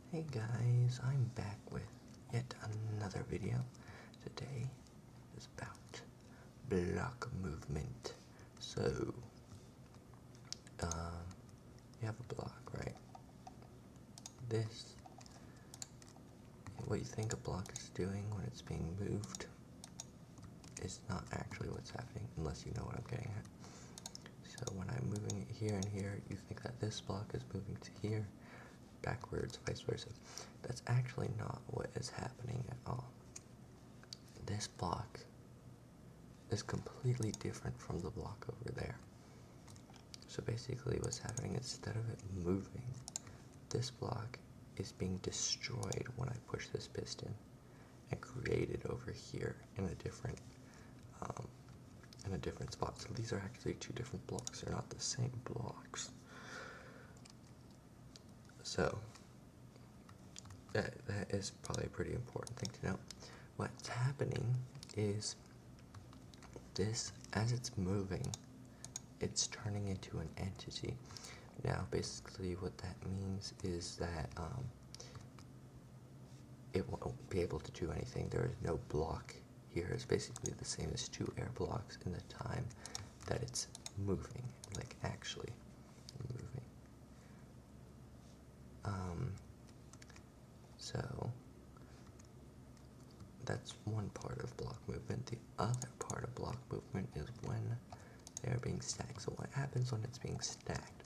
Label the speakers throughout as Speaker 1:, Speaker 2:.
Speaker 1: Hey guys, I'm back with yet another video. Today is about block movement. So, you have a block, right? This, what you think a block is doing when it's being moved is not actually what's happening unless you know what I'm getting at. So when I'm moving it here and here, you think that this block is moving to here, backwards, vice versa. That's actually not what is happening at all. This block is completely different from the block over there. So basically what's happening, instead of it moving, this block is being destroyed when I push this piston and create it over here in a different spot. So these are actually two different blocks. They're not the same blocks. So that is probably a pretty important thing to know. What's happening is this, as it's moving, it's turning into an entity. Now basically what that means is that it won't be able to do anything. There is no block here. It's basically the same as two air blocks in the time that it's moving, like actually moving. So that's one part of block movement. The other part of block movement is when they're being stacked. So what happens when it's being stacked?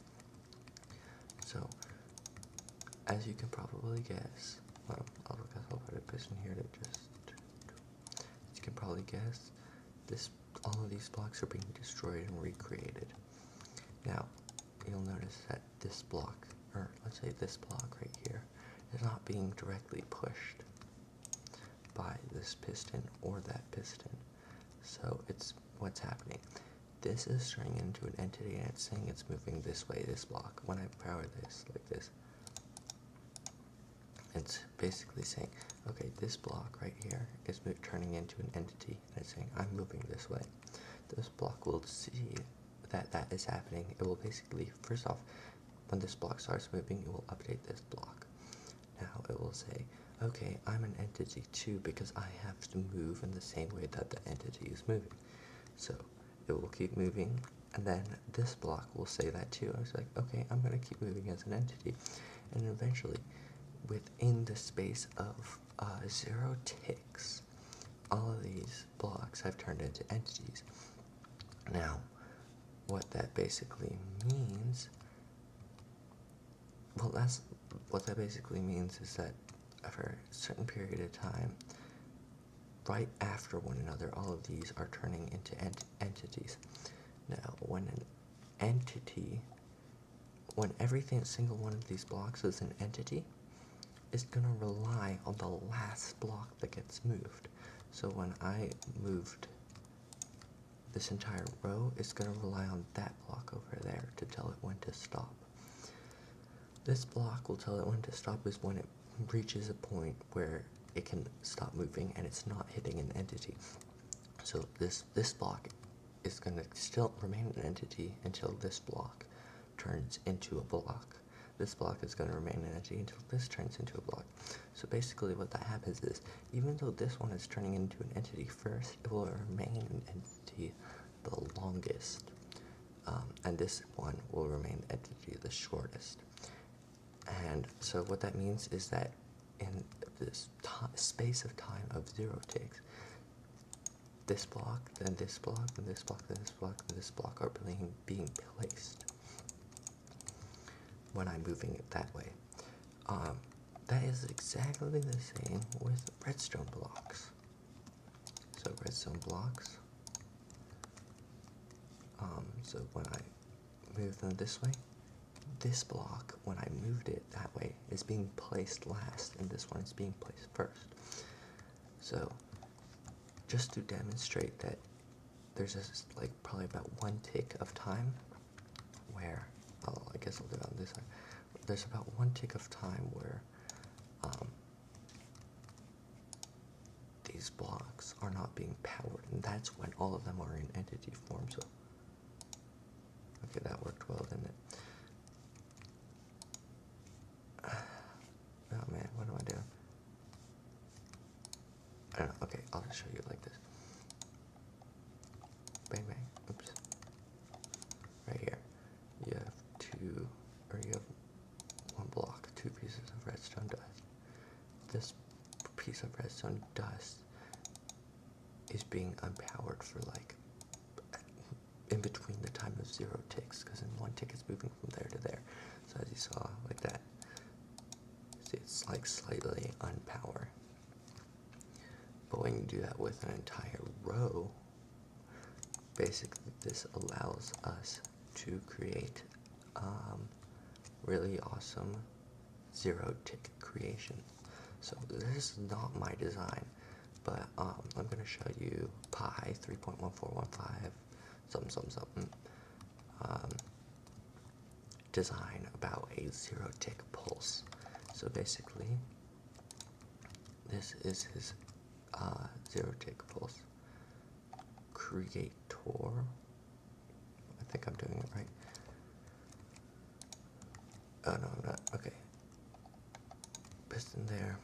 Speaker 1: So as you can probably guess, well, I'll put a piston here to just, as you can probably guess, all of these blocks are being destroyed and recreated. Now, you'll notice that this block, or let's say this block right here, is not being directly pushed by this piston or that piston. So it's what's happening. This is turning into an entity and it's saying it's moving this way, this block. When I power this like this, it's basically saying, okay, this block right here is turning into an entity and it's saying, I'm moving this way. This block will see that that is happening. It will basically, first off, when this block starts moving, it will update this block. Now it will say, okay, I'm an entity too because I have to move in the same way that the entity is moving. So it will keep moving, and then this block will say that too. I was like, okay, I'm going to keep moving as an entity. And eventually, within the space of 0 ticks, all of these blocks have turned into entities. Now, what that basically means, well, that's what that basically means is that for a certain period of time, right after one another, all of these are turning into entities. Now, when an entity, when everything, single one of these blocks is an entity, it's going to rely on the last block that gets moved. So when I moved this entire row, it's going to rely on that block over there to tell it when to stop. This block will tell it when to stop is when it reaches a point where it can stop moving and it's not hitting an entity. So this block is going to still remain an entity until this block turns into a block. This block is going to remain an entity until this turns into a block. So basically what that happens is, even though this one is turning into an entity first, it will remain an entity the longest. And this one will remain the entity the shortest. And so what that means is that in this space of time of 0 ticks, this block, then this block, then this block, then this block, then this block are being placed when I'm moving it that way. That is exactly the same with redstone blocks. So redstone blocks, so when I move them this way, this block, when I moved it that way, is being placed last, and this one is being placed first. So, just to demonstrate that there's this, like, probably about 1 tick of time where, I guess I'll do it on this side. There's about 1 tick of time where these blocks are not being powered, and that's when all of them are in entity form. So, okay, that worked well, didn't it? Oh man. I'll show you like this. Bang, bang. Oops. Right here. You have one block, 2 pieces of redstone dust. This piece of redstone dust is being unpowered for like in between the time of 0 ticks, because in 1 tick it's moving from there to there. So as you saw, like that, see, it's like slightly unpowered. But when you do that with an entire row, basically this allows us to create really awesome 0 tick creations. So this is not my design, but I'm going to show you pi 3.1415 something design about a 0 tick pulse. So basically, this is his 0 tick pulse creator. I think I'm doing it right. Oh no, I'm not. Okay. Piston there.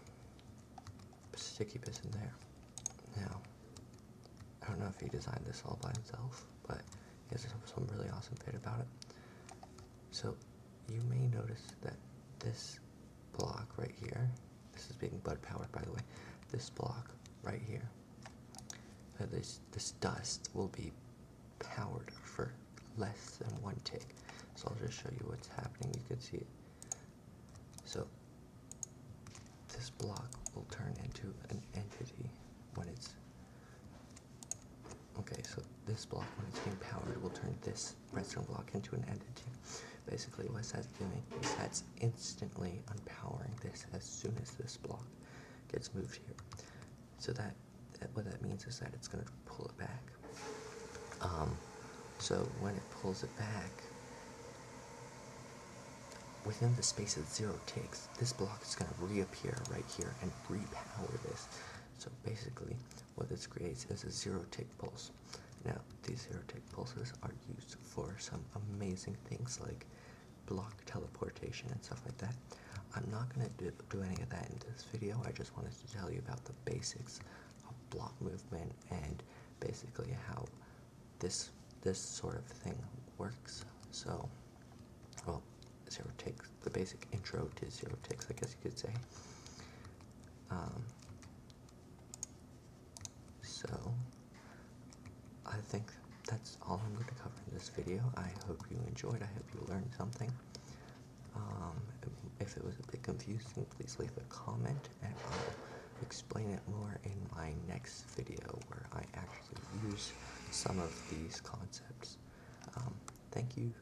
Speaker 1: Sticky piston there. Now, I don't know if he designed this all by himself, but he has some really awesome bit about it. So, you may notice that this block right here, this is being bud powered by the way, this block right here, this dust will be powered for less than 1 tick. So I'll just show you what's happening. You can see it. So this block will turn into an entity when it's okay. So this block, when it's being powered, will turn this redstone block into an entity. Basically, what that's doing is that's instantly unpowering this as soon as this block gets moved here. So that what that means is that it's going to pull it back. So when it pulls it back, within the space of 0 ticks, this block is going to reappear right here and repower this. So basically, what this creates is a 0 tick pulse. Now, these 0 tick pulses are used for some amazing things like block teleportation and stuff like that. I'm not going to do any of that in this video. I just wanted to tell you about the basics of block movement and basically how this sort of thing works. So, well, 0 ticks, the basic intro to 0 ticks, I guess you could say. So, I think that's all I'm going to cover in this video. I hope you enjoyed. I hope you learned something. If it was a bit confusing, please leave a comment, and I'll explain it more in my next video where I actually use some of these concepts. Thank you.